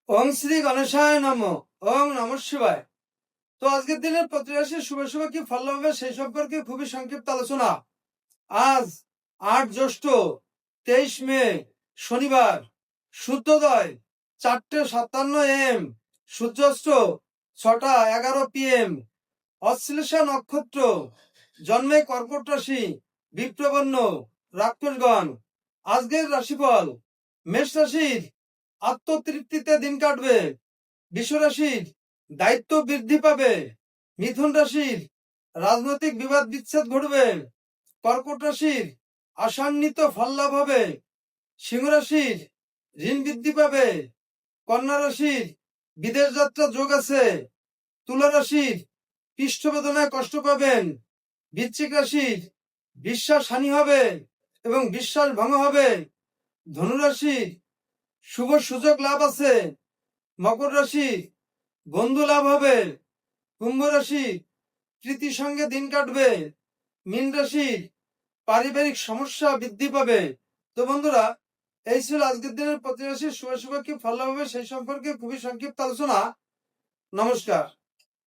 ওং শ্রী গণেশায় নমঃ। ওং নমঃ শিবায়। তো আজকের দিনের প্রতি রাশির শুভ শুভ কি ফল হবে সেই সম্পর্কে খুবই সংক্ষিপ্ত আলোচনা। আজ 8 জ্যৈষ্ঠ 23 মে শনিবার, সূর্যোদয় 4:57 AM, সূর্যাস্ত 6:11 PM, অশ্লেষা নক্ষত্র, জন্মে কর্কট রাশি, বিপ্রবর্ণ, রাক্ষসগণ। আজকের রাশিফল: মেষ রাশির আত্মতৃপ্তিতে দিন কাটবে, বৃষ রাশির দায়িত্ব বৃদ্ধি পাবে, মিথুন রাশির রাজনৈতিক বিবাদ বিচ্ছেদ ঘটবে, কর্কট রাশির আশান্বিত ফল লাভ হবে, সিংহ রাশির ঋণ বৃদ্ধি পাবে, কন্যা রাশির বিদেশ যাত্রা যোগ আছে, তুলা রাশির পৃষ্ঠবেদনায় কষ্ট পাবেন, বৃশ্চিক রাশির বিশ্বাস হানি হবে এবং বিশ্বাস ভঙ্গ হবে, ধনু রাশির শুভ সুযোগ লাভ আছে, মকর রাশি বন্ধু লাভ হবে, কুম্ভ রাশি প্রীতির সঙ্গে দিন কাটবে, মীন রাশি পারিবারিক সমস্যা বৃদ্ধি পাবে। তো বন্ধুরা, এই ছিল আজকের দিনের প্রতি রাশির শুভ শুভ কি ফল হবে সেই সম্পর্কে খুবই সংক্ষিপ্ত আলোচনা। নমস্কার।